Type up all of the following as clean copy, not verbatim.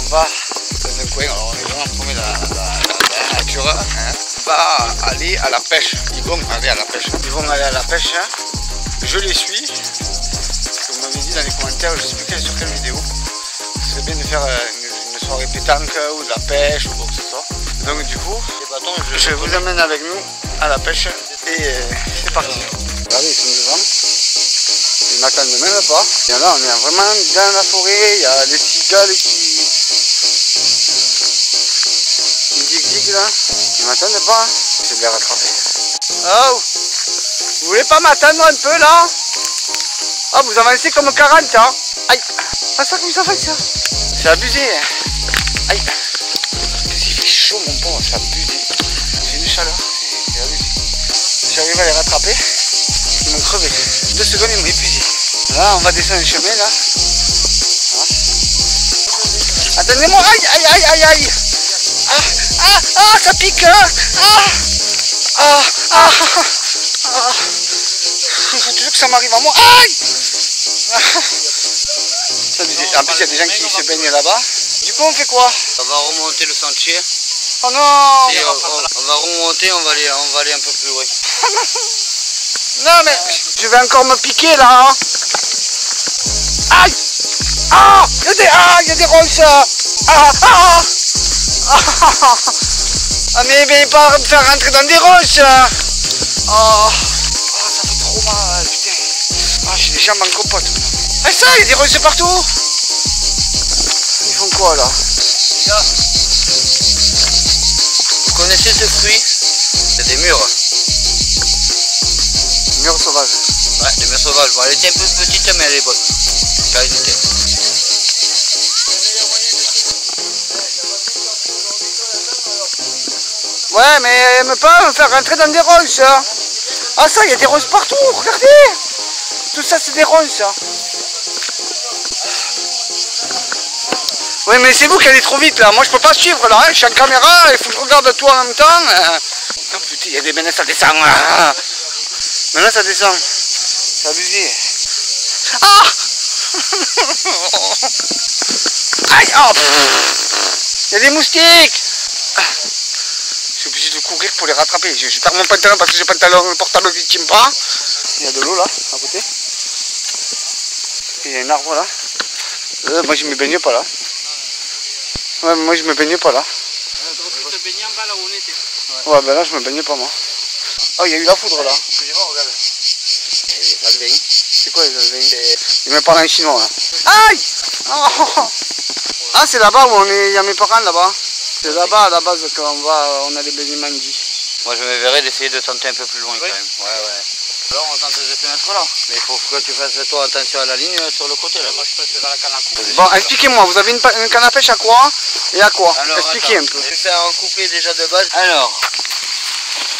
va dans un coin, alors on est vraiment paumé dans la nature, hein. On va aller à la pêche. Ils vont aller à la pêche. Ils vont aller à la pêche. Hein. Je les suis. Parce que vous m'avez dit dans les commentaires, je ne sais plus sur quelle vidéo. Ce serait bien de faire une soirée pétanque ou de la pêche ou quoi que ce soit. Donc du coup, je vous amène avec nous à la pêche et c'est parti. Regardez, ils sont devant. Ils m'attendent même pas. Et là, on est vraiment dans la forêt. Il y a les cigales qui zigzig là. Ils m'attendent pas. Je vais les rattraper. Oh, vous voulez pas m'attendre un peu là? Ah, vous avancez comme 40 hein. Aïe. Ah, ça comme ça fait ça. C'est abusé. Aïe. Il fait chaud mon pauvre, c'est abusé. J'ai une chaleur, c'est abusé. J'arrive à les rattraper. Ils m'ont crevé. 2 secondes, ils m'ont épuisé. Là, on va descendre un chemin là. Voilà. Attendez-moi, aïe, aïe, aïe, aïe, aïe. Ah, ça pique. Il faut toujours que ça m'arrive à moi. Aïe. En plus, il y a des gens qui se baignent là-bas. Du coup, on fait quoi? On va remonter le sentier. Oh non! Et on va remonter, on va aller un peu plus loin. Non, mais je vais encore me piquer là. Hein. Aïe! Ah! Il y a des ronces. Ah, mais pas me faire rentrer dans des roches. Ça fait trop mal, putain. Ah, j'ai les jambes en compote. Ah, ça, il y a des ronces partout. Ils font quoi là? Les gars, vous connaissez ce fruit? C'est des mûres. Mûres sauvages. Ouais, des mûres sauvages. Bon, elle était un peu petite, mais elle est bonne. Qualité. Ouais, mais elle ne peut pas me faire rentrer dans des ronces. Ah ça, il y a des ronces partout, regardez. Tout ça, c'est des ronces. Oui, mais c'est vous qui allez trop vite là. Moi, je peux pas suivre là. Hein. Je suis en caméra, il faut que je regarde tout en même temps. Oh putain, il y a des menaces, ça descend. Maintenant, ça descend. C'est abusé. Ah. Aïe, oh. Il y a des moustiques. Je suis obligé de courir pour les rattraper. Je perds mon pantalon parce que j'ai le pantalon qui ne tient pas. Il y a de l'eau là, à côté. Il y a un arbre là. Moi je me baigne pas là. Ouais, moi je me baigne pas là. Tu te baignais en bas là où on était. Ouais, ben là je me baigne pas moi. Oh, il y a eu la foudre là. Regarde. Les alvins. C'est quoi les alvins? Il me parle en chinois là. Aïe! Oh. Ah, c'est là-bas où il y a mes parents là-bas. C'est là-bas à la base on a les baigner mandi. Moi je me verrais d'essayer de tenter un peu plus loin quand même. Ouais. Alors on tente de se mettre là. Mais il faut que tu fasses toi attention à la ligne sur le côté là. Moi je passe dans la canne à couper. Bon, expliquez-moi, vous avez une canne à pêche à quoi et à quoi? Alors, expliquez un peu. Je vais faire un couplet déjà de base. Alors,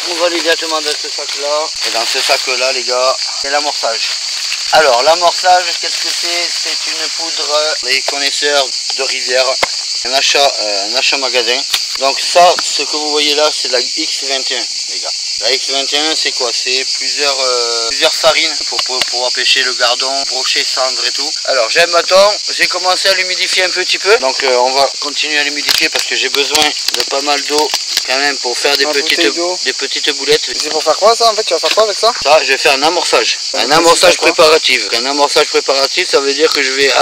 on va aller directement dans ce sac là. Et dans ce sac là les gars, c'est l'amorçage. Alors l'amorçage, qu'est-ce que c'est? C'est une poudre, les connaisseurs de rivière, un achat magasin. Donc ça, ce que vous voyez là, c'est la X21 les gars. La X21 c'est quoi? C'est plusieurs farines pour pouvoir pêcher le gardon, brochet, cendre et tout. Alors j'ai un bâton, j'ai commencé à l'humidifier un petit peu. Donc on va continuer à l'humidifier parce que j'ai besoin de pas mal d'eau quand même pour faire des petites boulettes. C'est pour faire quoi ça en fait? Tu vas faire quoi avec ça? Ça, je vais faire un amorçage. Un amorçage préparatif. Un amorçage préparatif, ça veut dire que je vais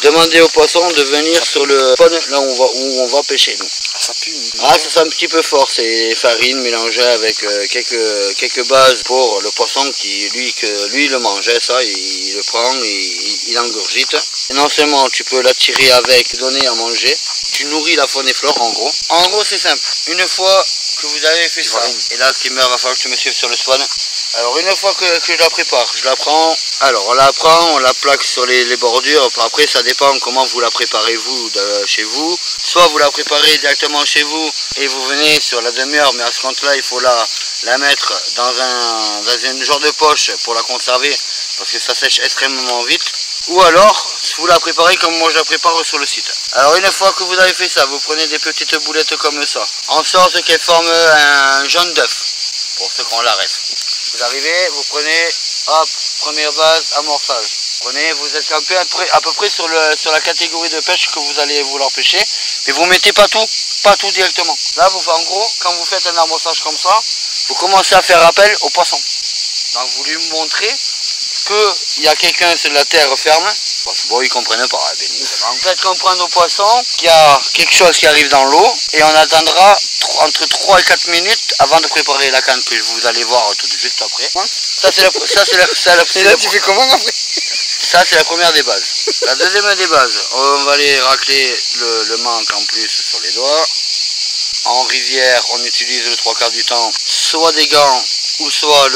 demander aux poissons de venir sur le pond là où on va pêcher nous. Ça pue. Ah, ça sent un petit peu fort, c'est farine mélangée avec quelques bases pour le poisson qui lui le mangeait, ça, il le prend et il engurgite. Et non seulement tu peux l'attirer avec, donner à manger, tu nourris la faune et flore en gros. En gros c'est simple, une fois que vous avez fait ça, et là Kimmer va falloir que tu me suives sur le spawn. Alors une fois que je la prépare, je la prends, alors on la plaque sur les bordures, après ça dépend comment vous la préparez vous chez vous. Soit vous la préparez directement chez vous et vous venez sur la demi-heure, mais à ce compte-là il faut la mettre dans un genre de poche pour la conserver parce que ça sèche extrêmement vite. Ou alors vous la préparez comme moi je la prépare sur le site. Alors une fois que vous avez fait ça, vous prenez des petites boulettes comme ça, en sorte qu'elles forment un jaune d'œuf, pour ceux qui ont la ref. Vous arrivez, vous prenez, hop, première base, amorçage. Prenez, vous êtes à peu près sur la catégorie de pêche que vous allez vouloir pêcher. Mais vous mettez pas tout directement. Là, en gros, quand vous faites un amorçage comme ça, vous commencez à faire appel au poisson. Donc vous lui montrez qu'il y a quelqu'un sur la terre ferme. Bon, ils ne comprennent pas, bien évidemment. Vous faites comprendre aux poissons qu'il y a quelque chose qui arrive dans l'eau et on attendra entre 3 et 4 minutes avant de préparer la canne que vous allez voir tout de suite après. Ça c'est la Et là tu fais comment après? Ça c'est la première des bases. La deuxième des bases, on va aller racler le manque en plus sur les doigts. En rivière, on utilise le 3/4 du temps soit des gants ou soit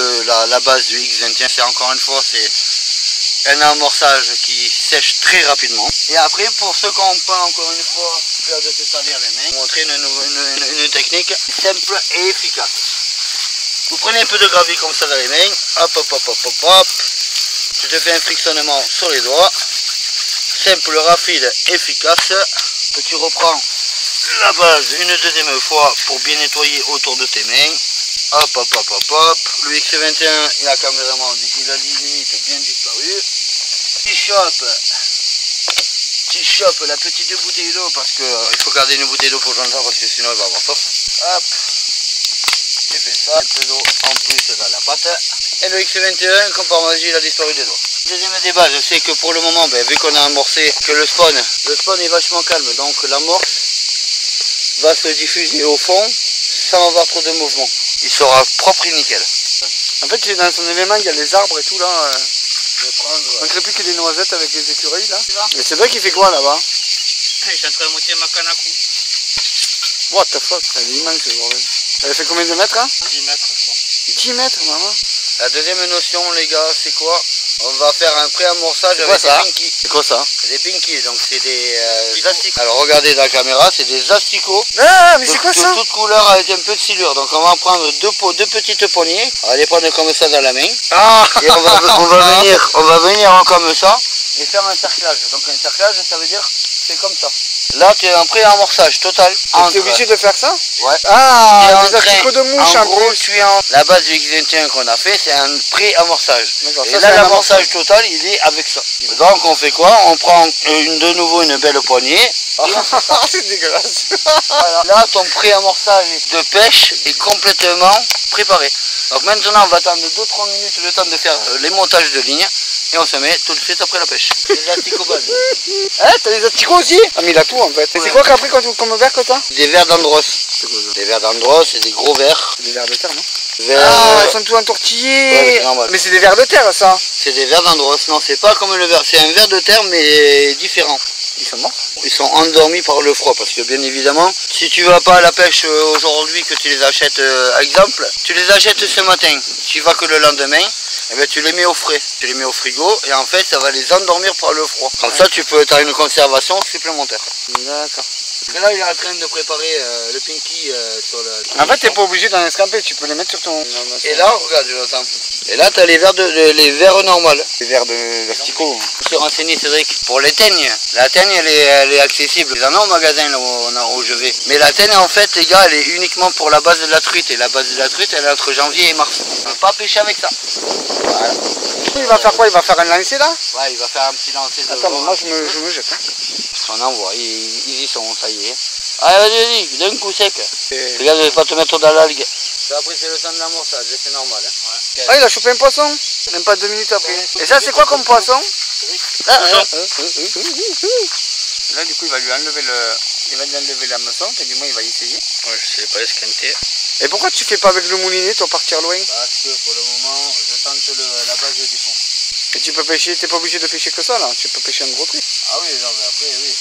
la base du X21. C'est encore une fois, c'est un amorçage qui sèche très rapidement. Et après, pour ceux qui ont pas encore une fois peur de se salir les mains, je vais montrer une technique simple et efficace. Vous prenez un peu de gravier comme ça dans les mains, hop hop hop hop hop hop. Tu te fais un frictionnement sur les doigts. Simple, rapide, efficace. Tu reprends la base une deuxième fois pour bien nettoyer autour de tes mains. Hop hop hop hop hop. Le X21 il a carrément il a limite bien disparu. Tu chopes la petite bouteille d'eau parce que il faut garder une bouteille d'eau pour joindre ça parce que sinon il va avoir soif. Hop. Tu fais ça, un peu d'eau en plus dans la pâte. Et le X21 comme par magie il a disparu des doigts. Deuxième des bases, c'est que pour le moment, vu qu'on a amorcé que le spawn est vachement calme, donc l'amorce va se diffuser au fond sans avoir trop de mouvement. Il sera propre et nickel. En fait, dans son élément, il y a les arbres et tout là. On ne crée plus que des noisettes avec les écureuils là. Mais c'est vrai qu'il fait quoi là-bas? Je suis en train de monter ma canne à coups. What the fuck, elle est immense ce bordel. Elle fait combien de mètres hein? 10 mètres je crois. 10 mètres maman. La deuxième notion les gars, c'est quoi? On va faire un pré-amorçage avec des pinkies. C'est quoi ça? Des pinkies, donc c'est des asticots. Alors regardez dans la caméra, c'est des asticots. Ah mais c'est quoi ça? De toute couleur avec un peu de silure. Donc on va prendre deux petites poignées. On va les prendre comme ça dans la main. Ah. Et on va venir comme ça et faire un cerclage. Donc un cerclage ça veut dire c'est comme ça. Là tu es en pré-amorçage total. Tu es obligé de faire ça? Ouais. Ah, des asticots de mouche en gros, la base du X21 qu'on a fait, c'est un pré-amorçage. Et là, l'amorçage total, il est avec ça. Donc, on fait quoi? On prend de nouveau une belle poignée. C'est dégueulasse. Voilà. Là, ton pré-amorçage de pêche est complètement préparé. Donc maintenant, on va attendre 2-3 minutes le temps de faire les montages de ligne. Et on se met tout de suite après la pêche. Les asticots base. Hein, t'as des asticots aussi? Ah mais il a tout en fait. Et c'est quoi qu'après comme verre que t'as? Des vers d'andros. Des vers d'andros, c'est des gros vers. Des vers de terre non? Ah, ils sont tout entortillés. Ouais, normal. Mais c'est des vers de terre ça? C'est des vers d'andros. Non, c'est pas comme le ver. C'est un ver de terre mais différent. Ils sont morts? Ils sont endormis par le froid parce que bien évidemment, si tu vas pas à la pêche aujourd'hui que tu les achètes, exemple, tu les achètes ce matin, tu vas que le lendemain, et bien tu les mets au frais, tu les mets au frigo et en fait ça va les endormir par le froid. Comme ça tu peux as une conservation supplémentaire. D'accord. Et là il est en train de préparer le pinky sur le... En fait t'es pas obligé d'en escamper, tu peux les mettre sur ton... Et là regarde Jonathan. Et là tu as les verres normales. Les verres d'asticot. Je suis renseigné Cédric pour les teignes. La teigne elle est accessible. Ils en ont au magasin là où je vais. Mais la teigne en fait les gars elle est uniquement pour la base de la truite. Et la base de la truite elle est entre janvier et mars. On ne peut pas pêcher avec ça. Voilà. Il va faire quoi? Il va faire un lancer là? Ouais il va faire un petit lancer de... Attends moi je me jette. Hein. On envoie, ils y sont, ça y est. Allez vas-y, d'un coup sec. Regarde, je vais pas te mettre dans l'algue. Après c'est le temps de l'amorçage, c'est normal. Hein. Ouais. Ah il a chopé un poisson? Même pas 2 minutes après. Et ça c'est quoi comme poisson? Là du coup il va lui enlever l'hameçon et du moins il va essayer. Ouais, je sais pas esquinter. Et pourquoi tu fais pas avec le moulinet, toi partir loin? Parce que pour le moment je tente la base du fond. Et tu peux pêcher, t'es pas obligé de pêcher que ça là, tu peux pêcher un gros truc. Ah oui, non mais après oui.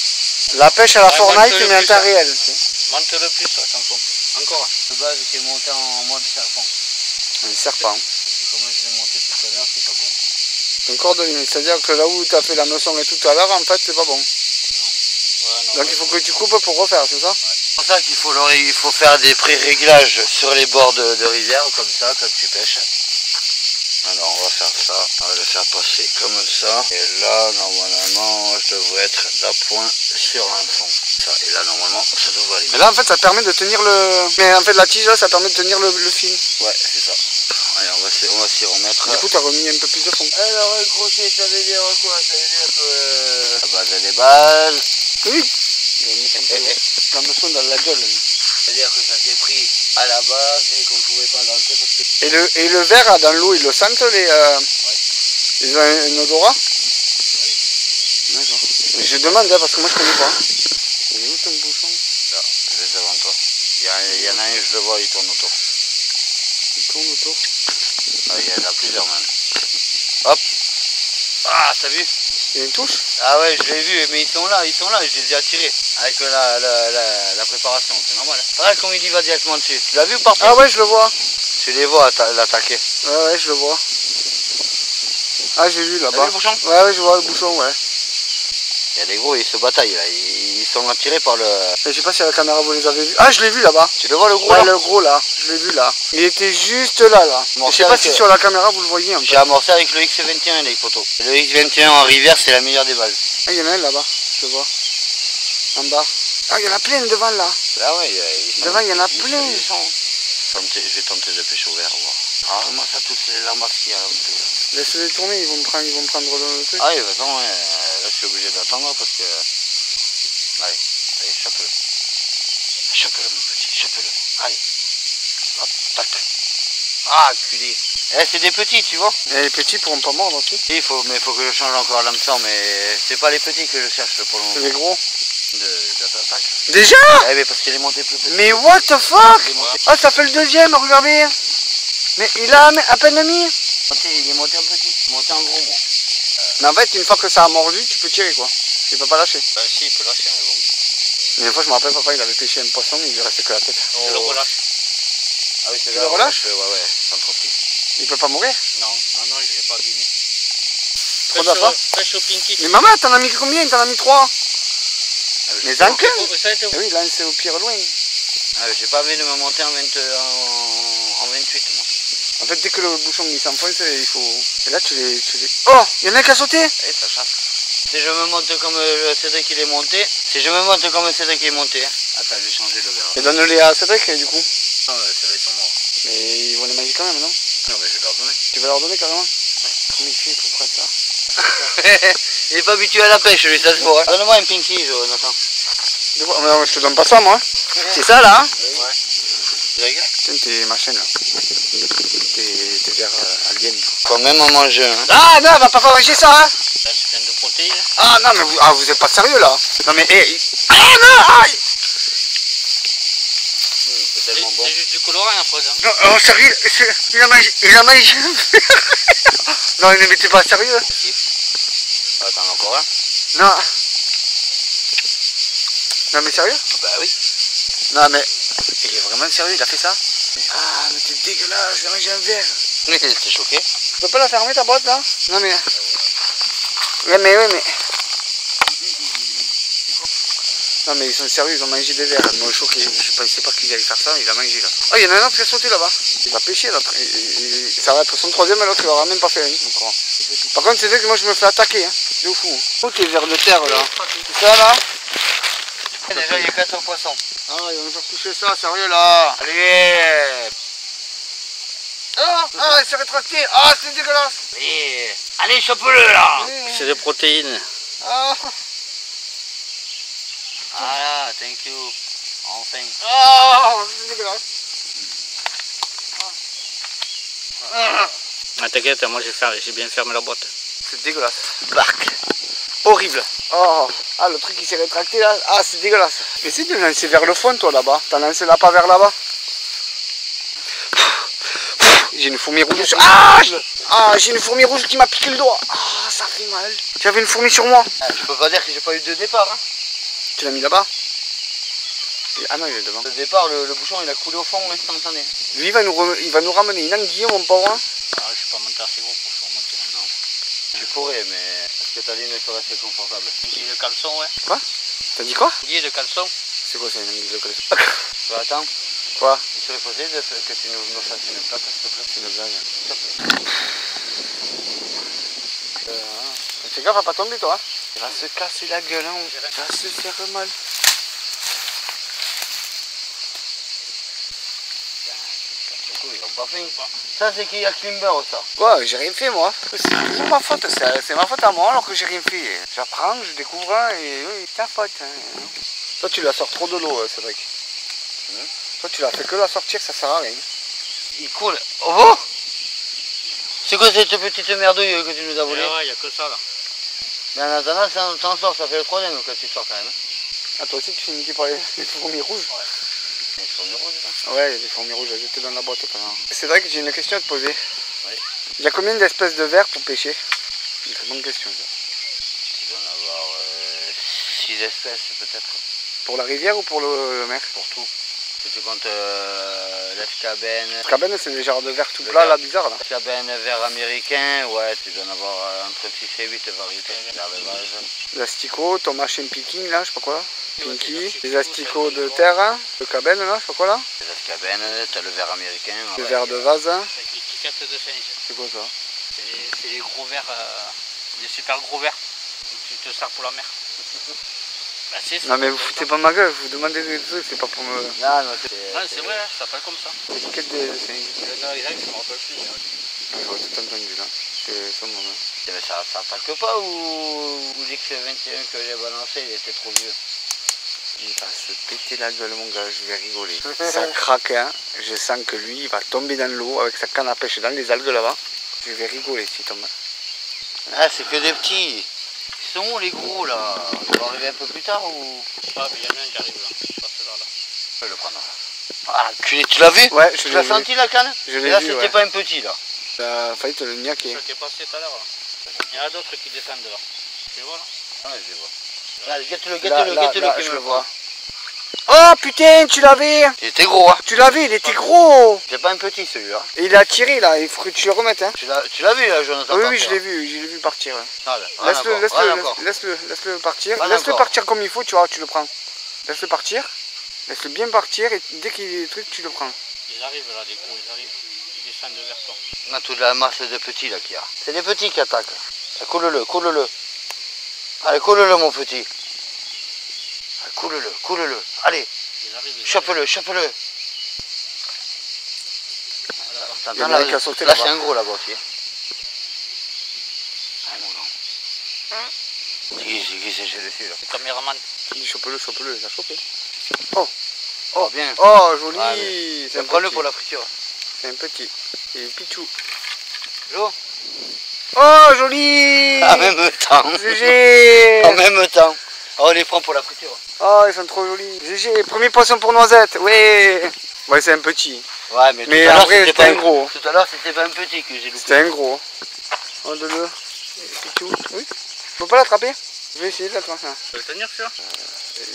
La pêche à la Fortnite mais en temps réel. Monte le plus ça, attention. Encore. La base qui est montée en mode serpent. Un serpent. Comme je l'ai monté tout à l'heure, c'est pas bon. Une cordeline, c'est-à-dire que là où tu as fait la leçon et tout à l'heure, en fait c'est pas bon. Non. Ouais, non. Donc il faut que tu coupes pour refaire, c'est ça? Ouais. C'est pour ça qu'il faut faire des pré-réglages sur les bords de rivière, comme ça, quand tu pêches. Alors on va faire ça, on va le faire passer comme ça. Et là, normalement, je devrais être d'appoint sur un fond. Ça, et là, normalement, ça devrait aller. Et là en fait ça permet de tenir le... Mais en fait la tige là, ça permet de tenir le fil. Ouais, c'est ça. Allez, on va va s'y remettre. Du coup, t'as remis un peu plus de fond. Alors, le crochet, ça veut dire quoi? Ça veut dire que la base, elle est balle. Oui. La maçon dans la gueule. C'est-à-dire que ça s'est pris à la base et qu'on ne pouvait pas lancer parce que... Et le verre dans l'eau, ils le sentent les... Ouais. Ils ont un odorat? Oui. D'accord. Je demande parce que moi je connais pas. Il est où ton bouchon? Là, juste devant toi. Il y en a un, je le vois, il tourne autour. Il tourne autour. Ah, il y en a plusieurs même. Hop. Ah, t'as vu? Il y a une touche? Ah ouais, je l'ai vu, mais ils sont là, je les ai attirés. Avec la préparation, c'est normal. Hein. Ah, comme il y va directement dessus. Tu l'as vu partout? Ah ouais, je le vois. Tu les vois l'attaquer. Ouais, je le vois. Ah, j'ai vu T'as vu là-bas. le bouchon? Ouais, je vois le bouchon, ouais. Il y a des gros, ils se bataillent là. Ils sont attirés par le... Je sais pas si à la caméra vous les avez vus. Ah, je l'ai vu là-bas. Tu le vois le gros Ouais, là? le gros là. Je l'ai vu là. Il était juste là. Je sais pas si sur la caméra vous le voyez un peu. J'ai amorcé avec le X21 les photos. Le X21 en rivière, c'est la meilleure des balles. Ah, il y en a un là-bas. Je le vois. En bas. Ah, il y en a plein devant là. Là ouais, Devant, il y en a plein. Je vais tenter de pêcher au vert, voir. Ah, moi ça tous les lamas qu'il y a un peu là. Laisse-les tourner, ils vont me prendre le truc. Ah oui, bah attends, ouais, là je suis obligé d'attendre parce que... Allez, chope-le. Chope-le mon petit, chope-le. Allez. Hop, tac. Ah, culé. Eh, c'est des petits, tu vois. Et les petits pourront pas mordre aussi. Mais il faut que je change encore l'hameçon, mais c'est pas les petits que je cherche pour le C'est moment. les gros. D'attaque. Déjà? Eh mais parce qu'il est monté plus petit. Mais what the fuck? Ah, ça fait le deuxième, regardez. Mais il a à peine mis. Il est monté un petit, il est monté en gros moi. Mais en fait, une fois que ça a mordu, tu peux tirer quoi. Tu peux pas lâcher. Bah si, il peut lâcher, mais bon. Mais une fois, je me rappelle, papa, il avait pêché un poisson, il lui restait que la tête. Je le relâche. Ah oui, c'est Tu le relâches? Ouais, sans trop petit. Il peut pas mourir? Non, je l'ai pas abîmé. Trop d'affaires. Pêche au pinky. Mais maman, t'en as mis combien? T'en as mis 3. Mais en 15? Ah Oui, là, c'est au pire loin. j'ai pas envie de me monter en 28 moi. En fait, dès que le bouchon il s'enfonce, il faut... Et là, tu les... Oh, il y en a un qui a sauté. Et ça chasse. Si je me monte comme Cédric il est monté, hein. Attends, je vais changer le verre. Et donne-les à Cédric, du coup. Non, ceux-là ils sont morts. Mais ils vont les manger quand même, non? Non, mais je vais leur donner. Tu vas leur donner carrément? Ouais. Comment il fait pour prendre ça? Il est pas habitué à la pêche, lui, ça se voit. Hein. Donne-moi un pinky, Jonathan. De quoi? Non, je te donne pas ça, moi. C'est ça, là, hein? Ouais. Tu rigoles? Tiens, tes machines, là. Tes verres aliens. Faut même en manger un. Ah, non, va pas fabriquer ça, hein? Là, c'est plein de protéines. Ah, non, mais vous êtes pas sérieux, là. Non, mais... Ah, non, aïe. C'est tellement bon. C'est juste du colorant, après, hein. Non, oh, sérieux, il a mangé un verre. Non, ne mettez pas sérieux. Si. Attends, encore un. Non. Non, mais sérieux? Bah oui. Non, mais... Il est vraiment sérieux, il a fait ça? Ah, mais t'es dégueulasse, il a mangé un verre. T'es choqué? Tu peux pas la fermer, ta boîte, là? Non, mais... Oui, mais... Non, mais ils sont sérieux, ils ont mangé des verres. Ils m'ont choqué. Je pensais pas qu'ils allaient faire ça, il a mangé, là. Oh, il y en a un autre qui a sauté, là-bas. Il va pêcher, l'autre. Ça va être son troisième, et l'autre, il aura même pas fait un, je crois. Par contre, c'est vrai que moi, je me fais attaquer, hein. C'est fou, hein. Oh, tes vers de terre, là. C'est ça, là? Déjà, il y a 4 poissons. Ah, ils vont nous faire toucher ça, sérieux, là. Allez. Ah, il s'est rétracté. Ah, c'est dégueulasse. Allez, chope-le, là. Oui. C'est des protéines. Ah, Voilà, thank you. Enfin. c'est dégueulasse. Ah, t'inquiète, moi j'ai bien fermé la boîte. C'est dégueulasse. Bark. Horrible. Oh, ah, le truc qui s'est rétracté là. Ah, c'est dégueulasse. Essaye de lancer vers le fond, toi, là-bas. T'as lancé là pas vers là-bas. J'ai une fourmi rouge. J'ai une fourmi rouge qui m'a piqué le doigt. Ah, ça fait mal. J'avais une fourmi sur moi. Je peux pas dire que j'ai pas eu de départ. Hein. Tu l'as mis là-bas? Ah non, il est devant. Le départ, le bouchon il a coulé au fond instantané. Lui, il va nous ramener une anguille, mon pauvre. Hein. Ah, je suis pas monté assez gros pour se remonter maintenant. Je pourrais, mais est-ce que ta ligne serait assez confortable? Anguille de caleçon, ouais. Quoi? T'as dit quoi? Anguille de caleçon. C'est quoi ça, une anguille de caleçon? Bah, attends. Quoi? Il serait possible que tu nous fasses une plaque, s'il te plaît. C'est une blague. S'il te plaît. Fais gaffe à pas tomber, toi. Il va se casser la gueule, hein. Il va se faire mal. Du coup, il va Pas fini. Ça c'est qui a Klimber ça. Ouais, j'ai rien fait moi. C'est toujours ma faute, c'est ma faute à moi alors que j'ai rien fait. J'apprends, je découvre et oui, c'est ta faute. Hein. Toi tu la sors trop de l'eau, Cédric. Toi tu la fais que la sortir, ça sert à rien. Il coule. Oh bon. C'est quoi cette petite merdouille que tu nous as volée? Ouais, il n'y a que ça là. Mais en attendant, ça t'en sort, ça fait le troisième que tu sors quand même. Ah toi aussi tu fais niquer par les fourmis rouges? Ouais. Les fourmis rouges là? Ouais, il y a des fourmis rouges, j'étais dans la boîte tout à l'heure. Cédric, j'ai une question à te poser. Oui. Il y a combien d'espèces de vers pour pêcher? C'est une très bonne question ça. Il doit en avoir 6 espèces peut-être. Pour la rivière ou pour le mer? Pour tout. Si tu comptes l'escabène. L'escabène c'est le genre de vers tout Le plat ver. là, bizarre là. L'escabène vert américain, ouais, tu dois en avoir entre 6 et 8 variétés. Vers de base. L'asticot, ton machin picking là, je sais pas quoi. Pinky, les asticots de terre, hein. Le cabène là, je sais pas quoi là. Les escabènes, t'as le vert américain. Le vers de vase. Avec l'étiquette de singe. C'est quoi ça? C'est les gros verres, des super gros verres. Tu te sers pour la mer. Bah, Non mais vous foutez pas ma gueule, vous demandez des trucs, c'est pas pour me... Non, c'est vrai, ça s'appelle comme ça. L'étiquette de singe. Non, exact, je me rappelle plus. J'aurais tout entendu là. C'est ça mon nom. Mais ça attaque pas ou l'X21 que j'ai balancé, il était trop vieux. Il va se péter la gueule mon gars, je vais rigoler. Ça craque hein, je sens que lui il va tomber dans l'eau avec sa canne à pêche dans les algues là-bas. Je vais rigoler s'il tombe. Ah, c'est que des petits. Ils sont où les gros là? Ils vont arriver un peu plus tard ou? Ah, mais il y en a un qui arrive là. Pas celui-là là. Je vais le prendre. Ah, tu l'as vu? Ouais, je Tu l'ai l'as vu. senti la canne? Je Et l'ai là, vu, c'était ouais. pas un petit là. Ça a failli te le niaquer. Celui qui est passé tout à l'heure là. Il y en a d'autres qui descendent là. Tu le vois là? Ouais, je le vois. Là, guette-le, Là, guette-le, là, que je je le le vois. Oh putain, tu l'avais! Il était gros, hein. Tu l'avais, il était gros! C'est pas un petit celui-là. Et il a tiré là, il faut que tu le remettes hein. Tu l'as vu là, Jonathan? Oui, je l'ai vu partir. Ouais. Ah, là. Laisse-le partir. Pas Laisse-le encore. partir comme il faut, tu vois, tu le prends. Laisse-le partir. Laisse-le bien partir et dès qu'il y a des trucs, tu le prends. Ils arrivent là, les gros, ils arrivent. Ils descendent vers toi. On a toute la masse de petits là qu'il y a. C'est les petits qui attaquent. Ah, coule-le, coule-le. Allez, coule-le mon petit. Ah, coule-le, coule-le. Allez, Ils arrivent. chope-le, chope-le. Il y en a un qui a sauté là là-bas. c'est un gros là-bas aussi. Ah, mon grand. C'est qui c'est chez dessus là? Le caméraman. Dis chope-le, il a chopé. Oh, bien. Oh, joli! Ah, C'est un prends-le petit. pour la friture. C'est un petit. Il est pichou. Jo. Oh, joli! En même temps. GG! En même temps. Oh, on les prend pour la friture. Oh, ils sont trop jolis. GG, premier poisson pour noisette. Ouais! Ouais, c'est un petit. Ouais, Mais tout à l'heure, après, c'était un gros. Tout à l'heure, c'était pas un petit que j'ai loupé. C'était un gros. Oh, de le. Pichou. Oui. Je peux pas l'attraper? Je vais essayer de l'attraper. Tu veux le tenir celui-là?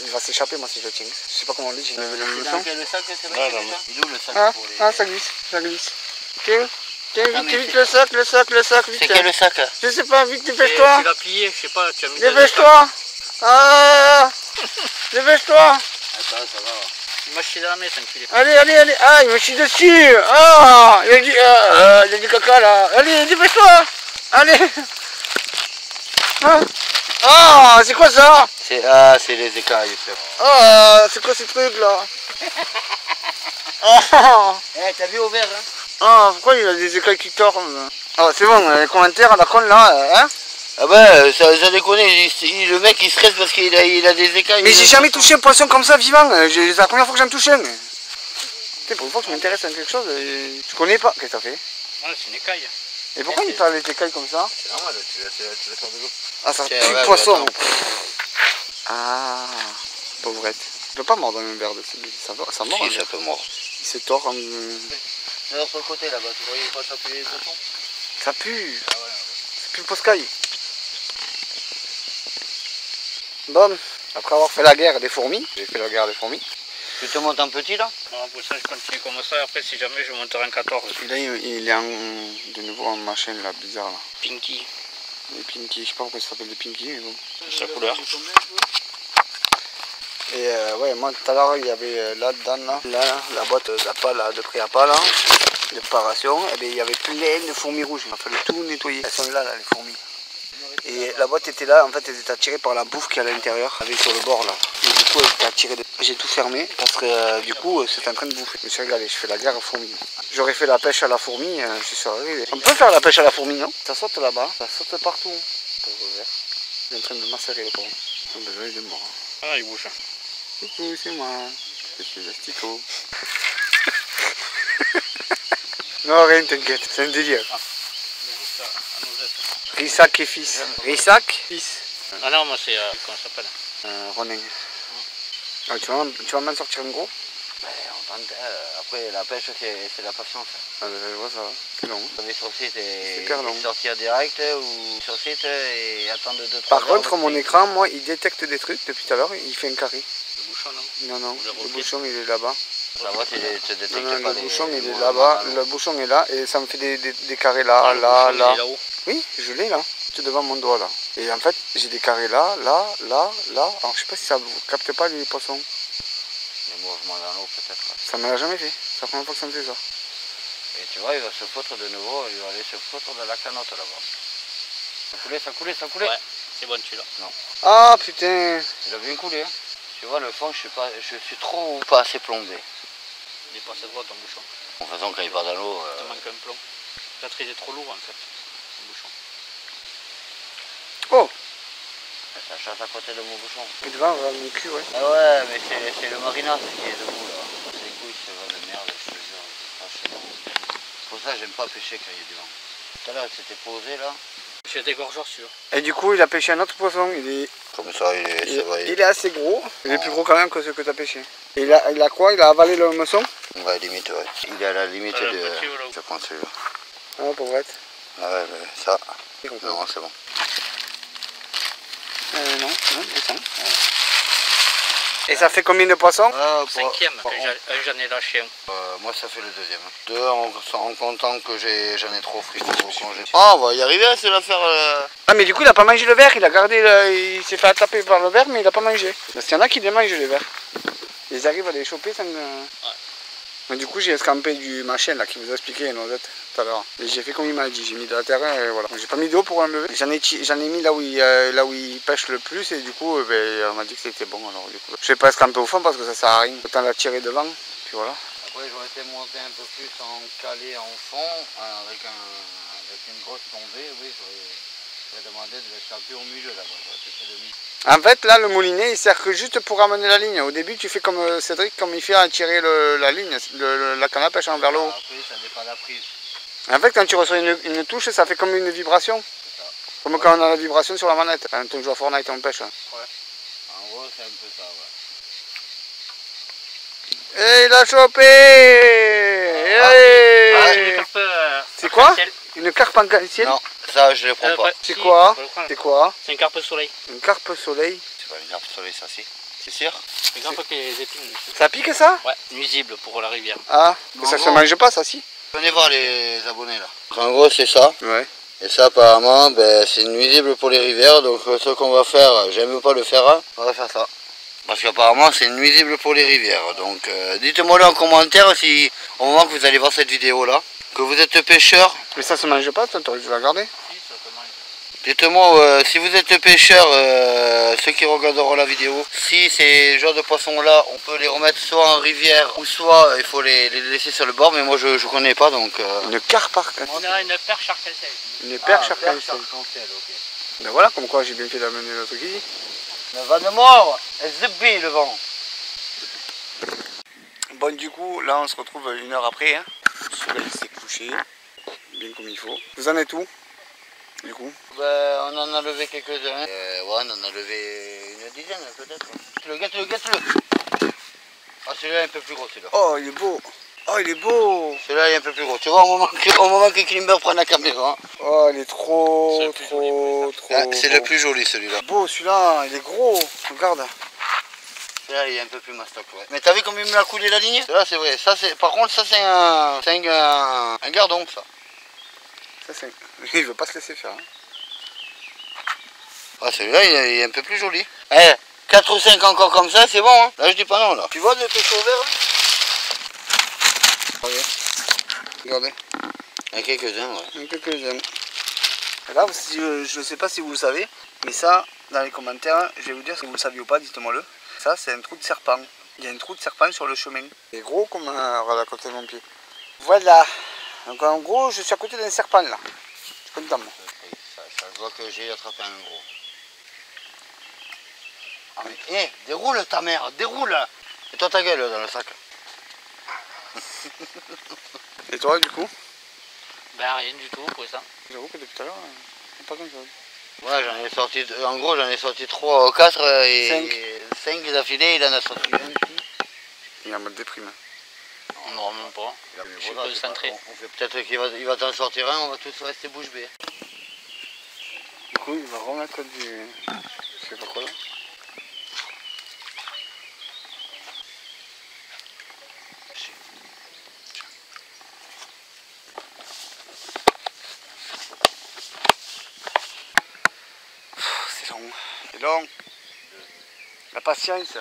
Il va s'échapper, moi, si je le tiens. Je sais pas comment on dit, j'ai une C'est leçon. dans quel sac c'est Ouais, là, Il est où le sac Ah, pour les... ah, ça glisse, ça glisse. Tiens, tiens, Ah, vite, mais vite, c'est- le sac, vite. C'est quel sac là? Je sais pas, vite, Tu dépêche-toi. l'as plié, je sais pas, tu as mis Dépêche-toi. Ah, dépêche-toi. Attends, ça va. Il m'a chié dans la main, cet enculé. Allez. Ah, il me chie dessus. Ah, il y a du caca là. Allez, dépêche-toi. Allez. Ah, c'est quoi ça? C'est les écailles, frère. Ah, c'est quoi ces trucs là? Ah, Eh, t'as vu au vert, hein? ah, pourquoi il a des écailles qui tournent? Ah, c'est bon, les commentaires à la con là, hein? Ah ben, ça déconne, le mec il stresse parce qu'il a des écailles. Mais j'ai jamais touché un poisson comme ça vivant, c'est la première fois que j'en touche un. Putain, pour une fois que je m'intéresse à quelque chose, je connais pas. Qu'est-ce que ça fait? Ouais, c'est une écaille. Et pourquoi il parle des écailles comme ça? C'est normal, tu la sors de l'eau. Ah, ça Tiens, pue ouais, le poisson. attends. Ah, pauvrette. Il peut pas mordre un verre de ça mord. Si, hein. ça peut mordre. Il se tord en... D'ailleurs, sur le côté là-bas, tu voyais pas ça puer les poissons? Ça pue. Ah ouais. Ça pue le poscaille. Bon, après avoir fait la guerre des fourmis, j'ai fait la guerre des fourmis. Tu te montes en petit là? Non, pour ça, je continue comme ça. Après, si jamais je monterai en 14. Et là, il est de nouveau en machin là, bizarre là. Pinky. Les Pinky, je sais pas pourquoi ça s'appelle des Pinky, mais bon. C'est la couleur. Et ouais, moi tout à l'heure il y avait là-dedans, là, la boîte d'appât, là, de pré-appât là, de préparation, et bien il y avait plein de fourmis rouges, il m'a fallu tout nettoyer. Elles sont là, les fourmis. Et la boîte était là, en fait elle était attirée par la bouffe qui est à l'intérieur, elle est sur le bord là. Et du coup elle était attirée de... J'ai tout fermé parce que du coup c'était en train de bouffer. Je me suis régalé, je fais la guerre aux fourmis. J'aurais fait la pêche à la fourmi, je serais arrivé. On peut faire la pêche à la fourmi, non? Ça saute là-bas, ça saute partout. Pauvre vert. Il est en train de macérer le pauvre. Il est mort. Ah, il bouge. Coucou, c'est moi. Je suis Astico. Non, rien, t'inquiète, c'est un délire. Rissac et fils. Rissac, fils. Ah non, moi c'est. Comment ça s'appelle? Ronin. Ah, tu vas m'en sortir un gros? On tente, après la pêche c'est la patience. Ah, je vois ça, c'est long. Vous avez sur site et Super long. sortir direct ou sur site et attendre 2-3 Par heures. contre, mon écran, moi, il détecte des trucs depuis tout à l'heure, il fait un carré. Le bouchon, non? Non, le bouchon, il est là-bas. La boîte il te détecte Non, pas le les... bouchon, il est les là-bas, mouvements. le bouchon est là, et ça me fait des carrés là, Ah, là, le bouchon, là. il est là-haut. Oui, je l'ai là, tout devant mon doigt là. Et en fait, j'ai des carrés là, là, là, là. Alors, je sais pas si ça vous capte pas les poissons. Les mouvements dans l'eau peut-être. Ça me l'a jamais fait, c'est la première fois que ça me fait ça. Et tu vois, il va se foutre de nouveau, il va aller se foutre de la canotte là-bas. Ça coulait. Ouais, c'est bon celui-là. Non. Ah putain. Il a bien coulé. Hein. Tu vois, le fond, je suis trop ou pas assez plombé. Il est passé droit ton bouchon. De toute façon, quand il part dans l'eau... Il te manque un plomb. Peut-être qu'il est trop lourd en fait, ton bouchon. Oh, Ça chasse à côté de mon bouchon. il devant, mon cul, ouais. Ah ouais, mais c'est le marinas qui est debout là. C'est couilles, c'est va de merde, je te jure. Franchement. Pour ça, j'aime pas pêcher quand il y a du vent. Tout à l'heure, il s'était posé là. J'ai des gorgeurs sûr. Et du coup, il a pêché un autre poisson. Comme ça, Il est assez gros. Il est plus gros quand même que ce que tu as pêché. Et il a quoi? Il a avalé le hameçon? Ouais, limite, ouais. Il est à la limite Ah, le de... petit, voilà. Je prends celui-là. Ah, pauvrette. Ah ouais, mais ça... Non, c'est bon. Non, descends. Et ça fait combien de poissons? Cinquième, j'en ai lâché un. Moi, ça fait le deuxième. Deux en comptant que j'en ai trop pris. Ah, on va y arriver à se la faire... Ah, mais du coup, il a pas mangé le verre. Il a gardé il s'est fait attraper par le verre, mais il a pas mangé. Parce qu'il y en a qui les mangent, les verres. Ils arrivent à les choper sans... Mais du coup, j'ai escampé du machin là qui vous a expliqué les noisettes tout à l'heure. Et j'ai fait comme il m'a dit, j'ai mis de la terre et voilà. J'ai pas mis d'eau pour enlever. J'en ai mis là où il pêche le plus et du coup, on m'a dit que c'était bon. Alors du coup, je vais pas escamper au fond parce que ça sert à rien. Autant la tirer devant, puis voilà. Après, j'aurais été monté un peu plus en calé en fond, avec une grosse tombée. Oui, j'aurais demandé de l'échapper au milieu là-bas. En fait, là, le moulinet, il sert que juste pour ramener la ligne. Au début, tu fais comme Cédric, comme il fait à tirer la ligne, la canne à pêche vers le haut. Après, ça dépend de la prise. En fait, quand tu reçois une touche, ça fait comme une vibration. C'est ça. Comme quand on a la vibration sur la manette. Quand on joue à Fortnite, on pêche. Ouais. En gros, c'est un peu ça, ouais. Et il a chopé. Une carpe, C'est quoi? arc-en-ciel. Une carpe en ciel? Non, ça, je ne les prends pas. C'est Si, quoi? faut le prendre. C'est quoi? C'est une carpe soleil. Une carpe soleil. C'est pas une carpe soleil, ça, si. C'est sûr? Une carpe qui a les épines. Ça pique ça? Ouais, nuisible pour la rivière. Ah, mais En ça se gros. mange pas ça si? Venez voir les abonnés, là. En gros, c'est ça. Ouais. Et ça, apparemment, ben, c'est nuisible pour les rivières. Donc, ce qu'on va faire, j'aime pas le faire, hein, on va faire ça. Parce qu'apparemment, c'est nuisible pour les rivières. Donc, dites-moi là en commentaire si, au moment que vous allez voir cette vidéo-là, que vous êtes pêcheur. Mais ça se mange pas, toi t'aurais dû la garder. Si, ça te mange. Dites-moi si vous êtes pêcheur, ceux qui regarderont la vidéo, si ces genres de poissons-là, on peut les remettre soit en rivière ou soit il faut les laisser sur le bord. Mais moi, je connais pas, donc... Une carpe arc-en-ciel. On a une perche arc-en-ciel. Une perche arc-en-ciel. ok. Ben voilà, comme quoi j'ai bien fait d'amener le truc ici. Le vent de mort, le vent. Bon, du coup, là on se retrouve 1 heure après. Hein. Celui-là il s'est couché, bien comme il faut. Vous en êtes où? Du coup, Ben, on en a levé quelques-uns. Ouais, on en a levé une dizaine peut-être. Guette-le. Ah, celui-là est un peu plus gros, celui-là. oh il est beau. Oh il est beau. Celui-là est un peu plus gros. Tu vois, au moment que Klimber prend la caméra. Oh il est trop, C'est le plus trop. C'est le plus joli, celui-là. beau celui-là, il est gros. Regarde. Celui-là, il est un peu plus mastoc, ouais. Mais t'as vu comme il me l'a coulé la ligne? Là, c'est vrai. Ça, par contre, ça, c'est un gardon, ça. Ça c'est. Il veut pas se laisser faire. Hein. Ah, celui-là, il est un peu plus joli. Eh, 4 ou 5 encore comme ça, c'est bon, hein. Là, je dis pas non, là. Tu vois le pêche au vert, là? Regardez. Il y en a quelques-uns, ouais. Un peu que j'aime. Là, je ne sais pas si vous le savez, mais ça, dans les commentaires, je vais vous dire si vous le saviez ou pas, dites-moi-le. Ça, c'est un trou de serpent. Il y a un trou de serpent sur le chemin. Il est gros comme à côté de mon pied. Voilà. Donc en gros, je suis à côté d'un serpent là. Je suis content moi. Ça se voit que j'ai attrapé un gros. Ah mais, déroule ta mère, déroule. Et toi ta gueule dans le sac. Et toi du coup? Ben rien du tout pour ça. J'avoue que depuis tout à l'heure, pas grand chose. Ouais, j'en ai sorti, en gros j'en ai sorti 3 ou 4 et 5 d'affilée, il en a sorti un petit. Il est en mode déprime. On n'aura même pas. Je suis concentré. On fait peut-être qu'il va t'en sortir un, on va tous rester bouche bée. Du coup, il va remettre du... je sais pas quoi là. C'est long. C'est long. La patience.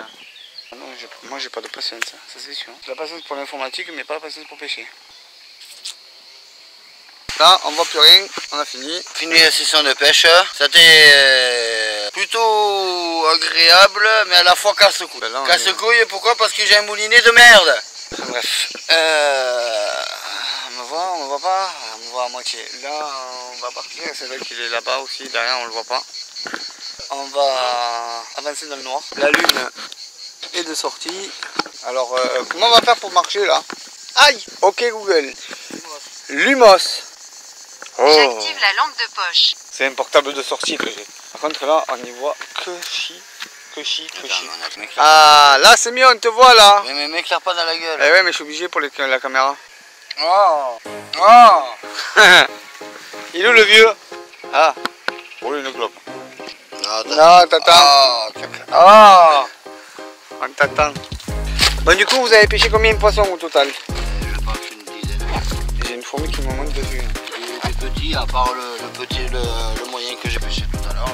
Non, moi j'ai pas de patience, ça c'est sûr. J'ai la patience pour l'informatique mais pas la patience pour pêcher. Là on voit plus rien, on a fini. Fini la session de pêche, c'était plutôt agréable mais à la fois casse-couille. Ben Casse-couille pourquoi? Parce que j'ai un moulinet de merde. Bref. On me voit pas, on me voit à moitié. Là on va partir, c'est vrai qu'il est là-bas aussi, derrière on le voit pas. On va avancer dans le noir. La lune est de sortie. Alors comment on va faire pour marcher là? Aïe! Ok Google. Lumos. Oh. J'active la lampe de poche. C'est un portable de sortie que j'ai. Par contre là on n'y voit que chi. Ah là c'est mieux, on te voit là. Mais m'éclaire pas dans la gueule. Eh ouais mais je suis obligé pour la caméra. Oh. Oh. Il est où le vieux? Ah. Oh une clope. Non, t'attends. Ah. On t'attend. Bon du coup vous avez pêché combien de poissons au total? Je pense une dizaine. J'ai une fourmi qui me monte dessus. Des petits, à part le moyen que j'ai pêché tout à l'heure là.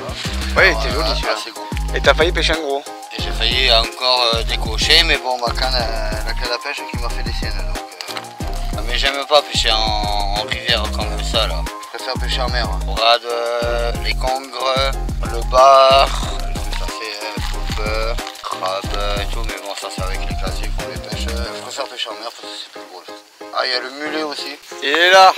Ouais il était joli celui-là. C'est gros. Et t'as failli pêcher un gros. Et j'ai failli encore décocher, mais bon, la canne à pêche qui m'a fait des siennes. Donc, mais j'aime pas pêcher en rivière comme ça là. Je préfère pêcher en mer. Rade, les congres, le bar, ça fait poulpe, crabe et tout, mais bon, ça c'est avec les classiques qu'on les pêche. Je préfère pêcher en mer parce que c'est plus gros. Ah, il y a le mulet aussi. Il est là.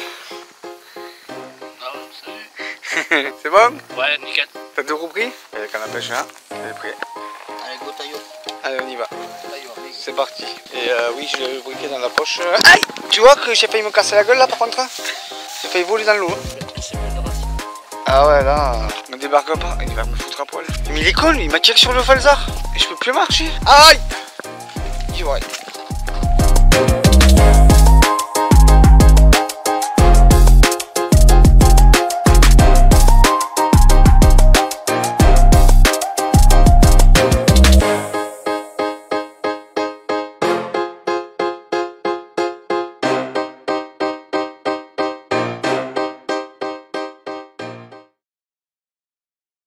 Ah, salut. C'est bon? Ouais, nickel. T'as tout compris? Il y a la canne à pêche là. Elle est prête. Allez, go taillot. Allez on y va. C'est parti. Et oui je l'ai le briquet dans la poche. Aïe! Tu vois que j'ai failli me casser la gueule là par contre? J'ai failli voler dans l'eau. Ah ouais là, me débarque pas, il va me foutre à poil. Mais il est con lui, il m'attire sur le falzar. Et je peux plus marcher. Aïe!